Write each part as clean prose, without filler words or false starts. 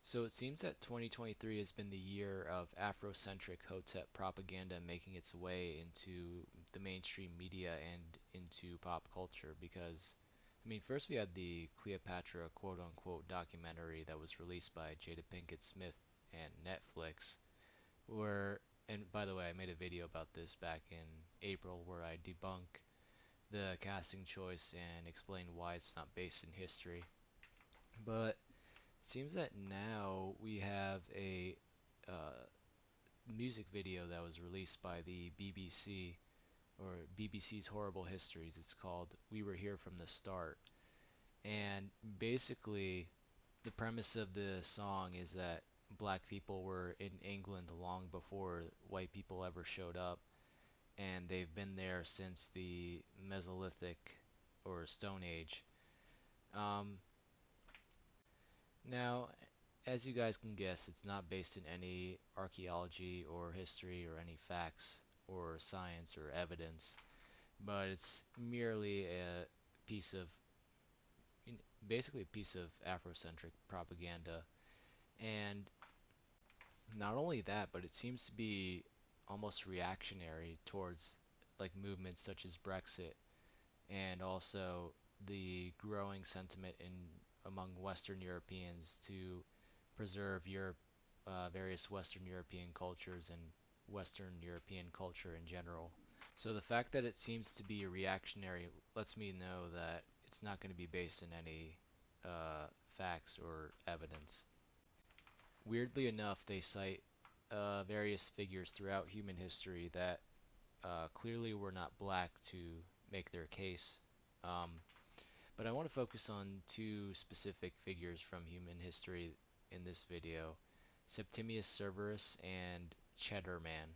So it seems that 2023 has been the year of Afrocentric Hotep propaganda making its way into the mainstream media and into pop culture because, I mean, first we had the Cleopatra quote unquote documentary that was released by Jada Pinkett Smith and Netflix, where, and by the way, I made a video about this back in April where I debunk the casting choice and explain why it's not based in history. But seems that now we have a uh, music video that was released by the BBC or BBC's Horrible Histories. It's called "We Were Here from the Start," and basically, the premise of the song is that black people were in England long before white people ever showed up, and they've been there since the Mesolithic or Stone Age. Um, Now, as you guys can guess, it's not based in any archaeology or history or any facts or science or evidence, but it's merely a piece of, basically a piece of Afrocentric propaganda. And not only that, but it seems to be almost reactionary towards like movements such as Brexit and also the growing sentiment in among Western Europeans to preserve various Western European cultures and Western European culture in general. So the fact that it seems to be reactionary lets me know that it's not going to be based in any facts or evidence. Weirdly enough, they cite various figures throughout human history that clearly were not black to make their case. Um, but I want to focus on two specific figures from human history in this video: Septimius Severus and Cheddar Man.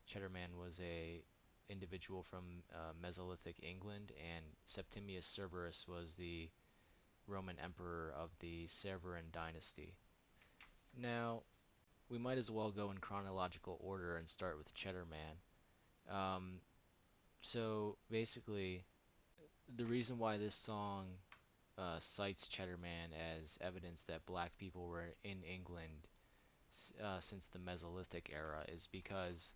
Cheddar Man was a individual from Mesolithic England, and Septimius Severus was the Roman emperor of the Severan dynasty. Now, we might as well go in chronological order and start with Cheddar Man. Um, so basically, the reason why this song cites Cheddar Man as evidence that black people were in England since the Mesolithic era is because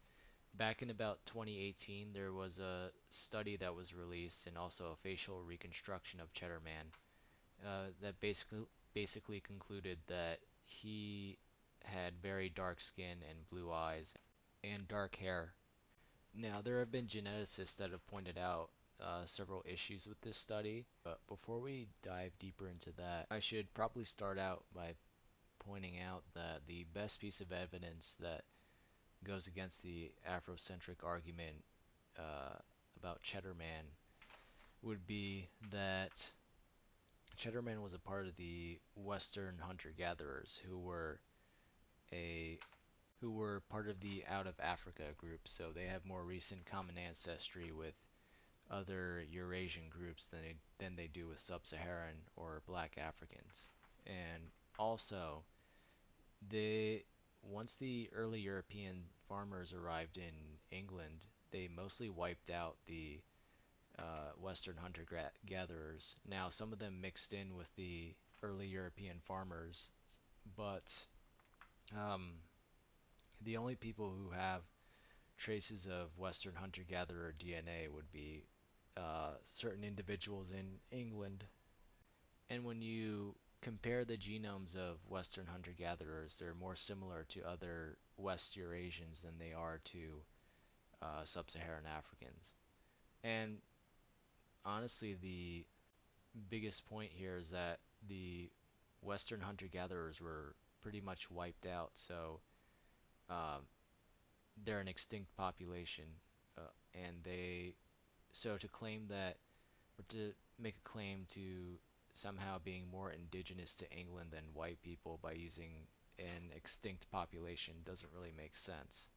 back in about 2018 there was a study that was released and also a facial reconstruction of Cheddar Man that basically concluded that he had very dark skin and blue eyes and dark hair. Now, there have been geneticists that have pointed out several issues with this study, but before we dive deeper into that, I should probably start out by pointing out that the best piece of evidence that goes against the Afrocentric argument uh, about Cheddar Man would be that Cheddar Man was a part of the Western hunter-gatherers a who were part of the Out of Africa group, so they have more recent common ancestry with other Eurasian groups than they do with sub-Saharan or black Africans. And also, they once the early European farmers arrived in England, they mostly wiped out the Western hunter-gatherers. Now, some of them mixed in with the early European farmers, but um, the only people who have traces of Western hunter-gatherer DNA would be certain individuals in England. And when you compare the genomes of Western hunter-gatherers, they're more similar to other West Eurasians than they are to sub-Saharan Africans. And honestly, the biggest point here is that the Western hunter-gatherers were pretty much wiped out, so um, they're an extinct population, and they so to claim that or to make a claim to somehow being more indigenous to England than white people by using an extinct population doesn't really make sense.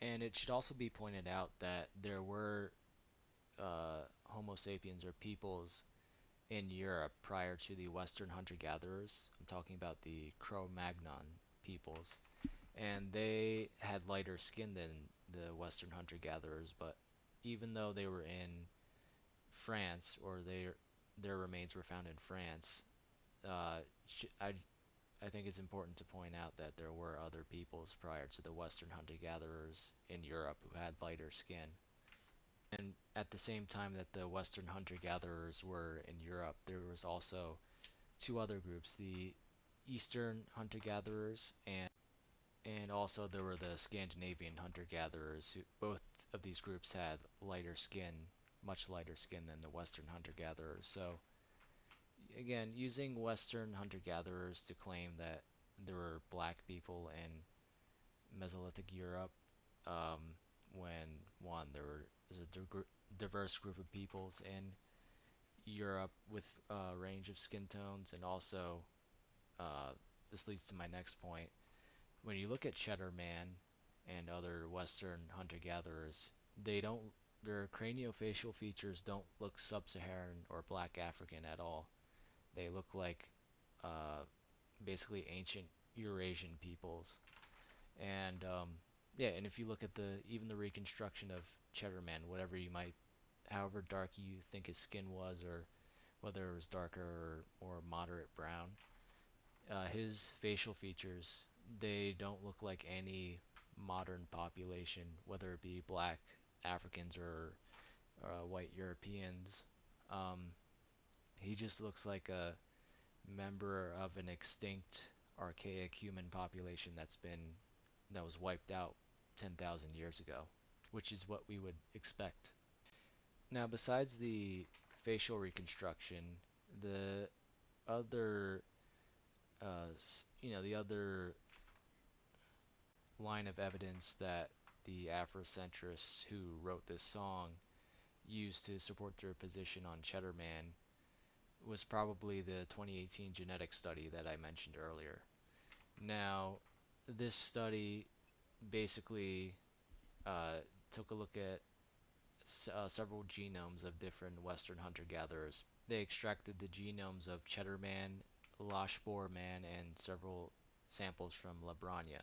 And it should also be pointed out that there were Homo sapiens or peoples in Europe prior to the Western hunter-gatherers. I'm talking about the Cro-Magnon peoples, and they had lighter skin than the Western hunter-gatherers. But even though they were in their remains were found in France, uh, I I think it's important to point out that there were other peoples prior to the Western hunter-gatherers in Europe who had lighter skin. And at the same time that the Western hunter-gatherers were in Europe, there was also two other groups, the Eastern hunter-gatherers and also there were the Scandinavian hunter-gatherers who both of these groups had lighter skin, much lighter skin than the Western hunter-gatherers. So again, using Western hunter-gatherers to claim that there were black people in Mesolithic Europe, when one was a diverse group of peoples in Europe with a range of skin tones, and also this leads to my next point. When you look at Cheddar Man and other Western hunter-gatherers, they don't their craniofacial features don't look sub-Saharan or black African at all. They look like uh, basically ancient Eurasian peoples. And yeah, and if you look at the even the reconstruction of Cheddar Man, whatever you might, however dark you think his skin was, or whether it was darker or moderate brown, his facial features, they don't look like any modern population, whether it be black Africans or white Europeans. Um, he just looks like a member of an extinct archaic human population that was wiped out 10,000 years ago, which is what we would expect. Now, besides the facial reconstruction, the other the other line of evidence that the Afrocentrists who wrote this song used to support their position on Cheddar Man was probably the 2018 genetic study that I mentioned earlier. Now, this study basically took a look at several genomes of different Western hunter-gatherers. They extracted the genomes of Cheddar Man, Lashboar Man, and several samples from Labrania.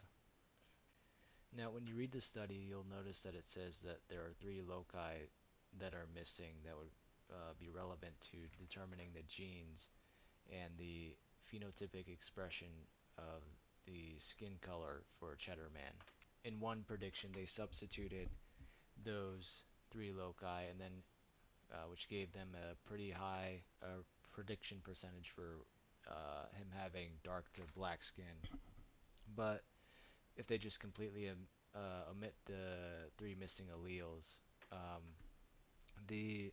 Now, when you read the study, you'll notice that it says that there are three loci that are missing that would be relevant to determining the genes and the phenotypic expression of the skin color for Cheddar Man. In one prediction, they substituted those three loci, and then which gave them a pretty high prediction percentage for him having dark to black skin. But if they just completely omit the three missing alleles, the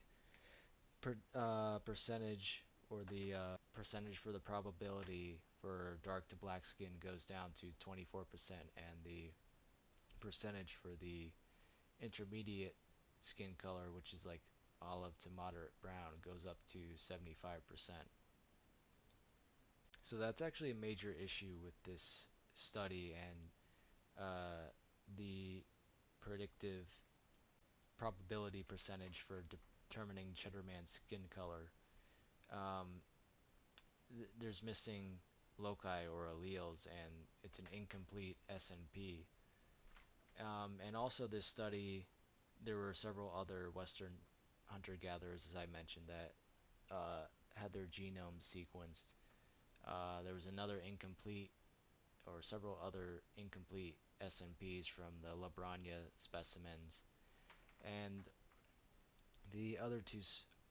percentage or the percentage for the probability for dark to black skin goes down to 24%, and the percentage for the intermediate skin color, which is like olive to moderate brown, goes up to 75%. So that's actually a major issue with this study, and the predictive probability percentage for determining Cheddar Man's skin color. Um, there's missing loci or alleles, and it's an incomplete SNP. And also, this study, there were several other Western hunter-gatherers, as I mentioned, that had their genomes sequenced. There was another incomplete, or several other incomplete SNPs from the Labrania specimens, and the other two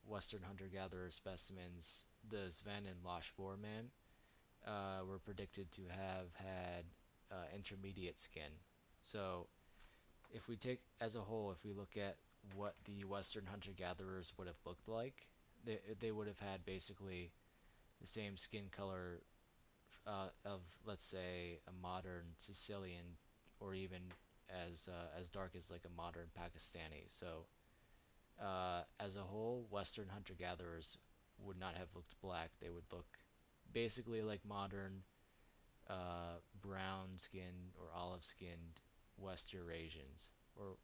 Western hunter-gatherer specimens, the Sven and Lashboar Man, were predicted to have had intermediate skin. So if we take as a whole, if we look at what the Western hunter-gatherers would have looked like, they would have had basically the same skin color of, let's say, a modern Sicilian, or even as dark as like a modern Pakistani. So as a whole, Western hunter-gatherers would not have looked black. They would look basically like modern brown skinned or olive skinned West Eurasians, or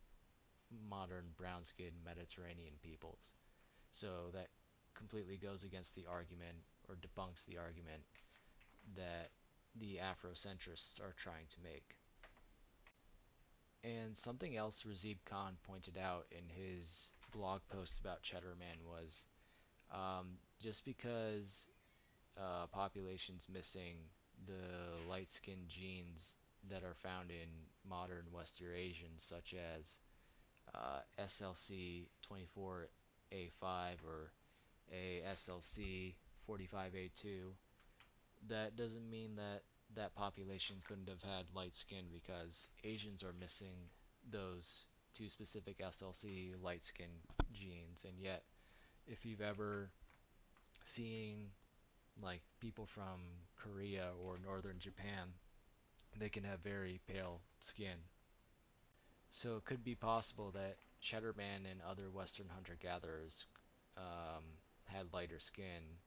modern brown skinned Mediterranean peoples. So that completely goes against the argument, or debunks the argument, that the Afrocentrists are trying to make. And something else Razib Khan pointed out in his blog post about Cheddar Man was just because populations missing the light skinned genes that are found in modern West Eurasians, such as SLC 24A5 or a SLC 45A2, that doesn't mean that that population couldn't have had light skin, because Asians are missing those two specific SLC light skin genes. And yet, if you've ever seen like people from Korea or northern Japan, they can have very pale skin. So it could be possible that Cheddar Man and other Western hunter gatherers had lighter skin.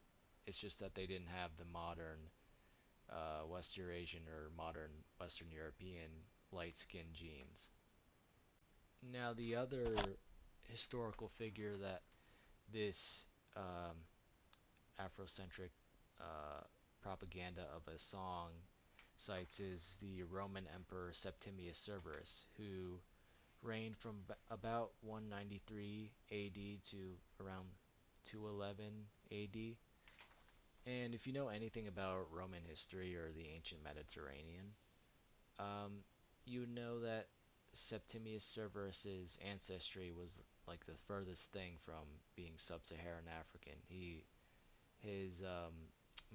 It's just that they didn't have the modern West Eurasian or modern Western European light skin genes. Now, the other historical figure that this Afrocentric uh, propaganda of a song cites is the Roman Emperor Septimius Severus, who reigned from about 193 AD to around 211 AD. And if you know anything about Roman history or the ancient Mediterranean, you would know that Septimius Severus's ancestry was like the furthest thing from being sub-Saharan African. His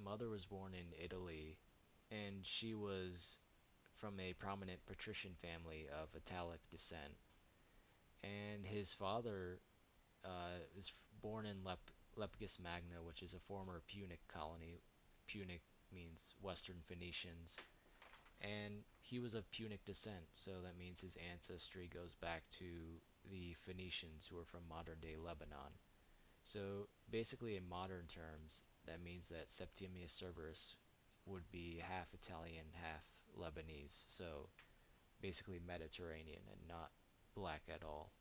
mother was born in Italy, and she was from a prominent patrician family of Italic descent. And his father was born in Lepgus Magna, which is a former Punic colony. Punic means Western Phoenicians, and he was of Punic descent, so that means his ancestry goes back to the Phoenicians who are from modern day Lebanon. So basically, in modern terms, that means that Septimius Severus would be half Italian, half Lebanese, so basically Mediterranean and not black at all.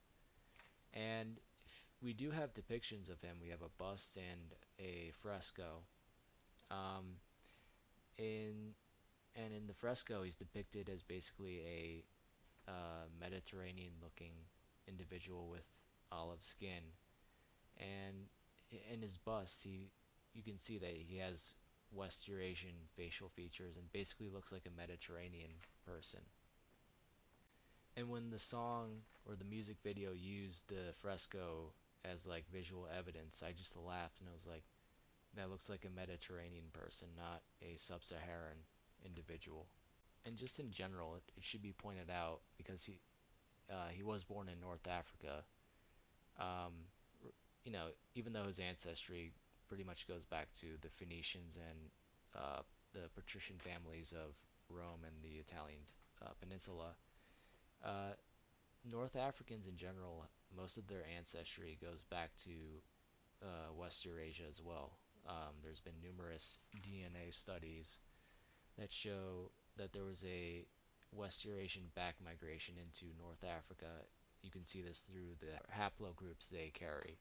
And we do have depictions of him. We have a bust and a fresco. Um, in in the fresco, he's depicted as basically a Mediterranean-looking individual with olive skin, and in his bust, he you can see that he has West Eurasian facial features and basically looks like a Mediterranean person. And when the song or the music video used the fresco as like visual evidence, I just laughed and I was like, that looks like a Mediterranean person, not a sub-Saharan individual. And just in general, it should be pointed out, because he was born in North Africa. Um, Even though his ancestry pretty much goes back to the Phoenicians and the patrician families of Rome and the Italian peninsula, uh, North Africans in general, most of their ancestry goes back to West Eurasia as well. There's been numerous DNA studies that show that there was a West Eurasian back migration into North Africa. You can see this through the haplogroups they carry.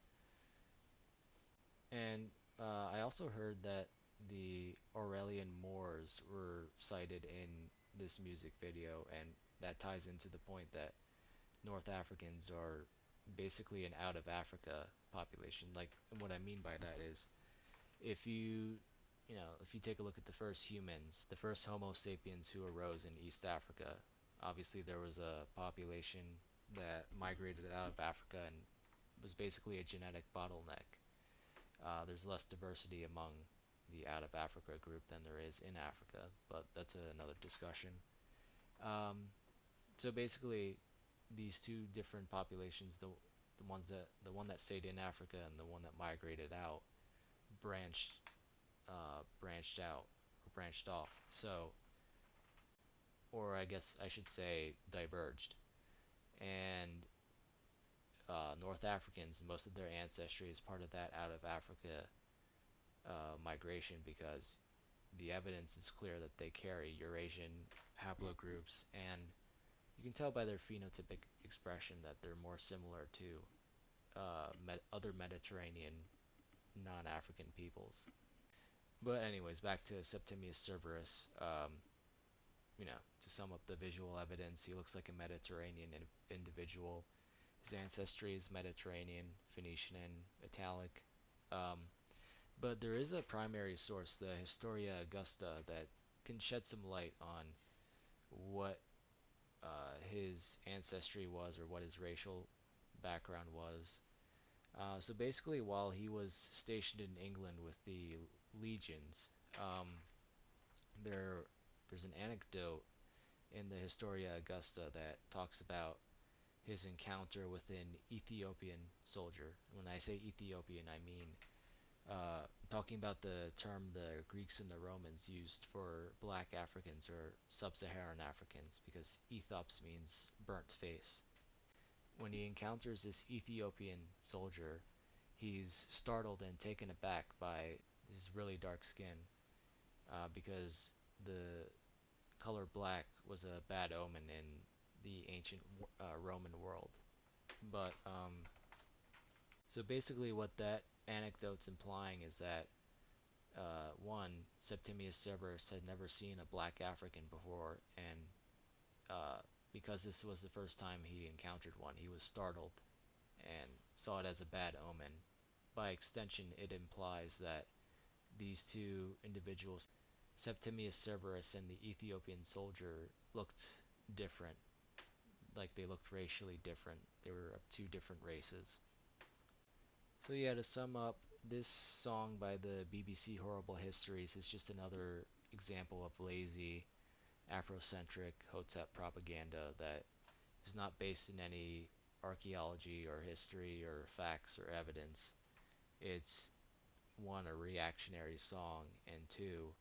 And I also heard that the Aurelian Moors were cited in this music video, and that ties into the point that North Africans are basically an out of Africa population. Like, what I mean by that is, if if you take a look at the first humans, the first Homo sapiens who arose in East Africa, obviously there was a population that migrated out of Africa and was basically a genetic bottleneck. There's less diversity among the out of Africa group than there is in Africa, but that's another discussion. Um, so basically, these two different populations, the one that stayed in Africa and the one that migrated out, branched branched out or branched off. So, or I guess I should say diverged. And North Africans, most of their ancestry is part of that out of Africa migration, because the evidence is clear that they carry Eurasian haplogroups, and you can tell by their phenotypic expression that they're more similar to other Mediterranean non-African peoples. But anyways, back to Septimius Severus. To sum up the visual evidence, he looks like a Mediterranean individual. His ancestry is Mediterranean, Phoenician, and Italic. But there is a primary source, the Historia Augusta, that can shed some light on what his ancestry was or what his racial background was. So basically, while he was stationed in England with the legions, um, there there's an anecdote in the Historia Augusta that talks about his encounter with an Ethiopian soldier. When I say Ethiopian, I mean talking about the term the Greeks and the Romans used for black Africans or sub-Saharan Africans, because Ethiops means burnt face. When he encounters this Ethiopian soldier, he's startled and taken aback by his really dark skin, because the color black was a bad omen in the ancient Roman world. But so basically, what that anecdote's implying is that one, Septimius Severus had never seen a black African before, and because this was the first time he encountered one, he was startled and saw it as a bad omen. By extension, it implies that these two individuals, Septimius Severus and the Ethiopian soldier, looked different, like they looked racially different. They were of two different races. So yeah, to sum up, this song by the BBC Horrible Histories is just another example of lazy Afrocentric Hotep propaganda that is not based in any archaeology or history or facts or evidence. It's one, a reactionary song, and two,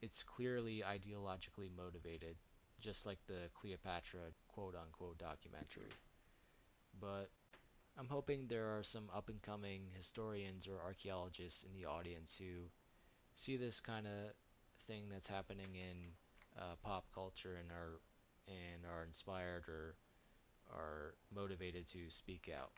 it's clearly ideologically motivated, just like the Cleopatra quote unquote documentary. But I'm hoping there are some up and coming historians or archaeologists in the audience who see this kind of thing that's happening in pop culture and are inspired or are motivated to speak out.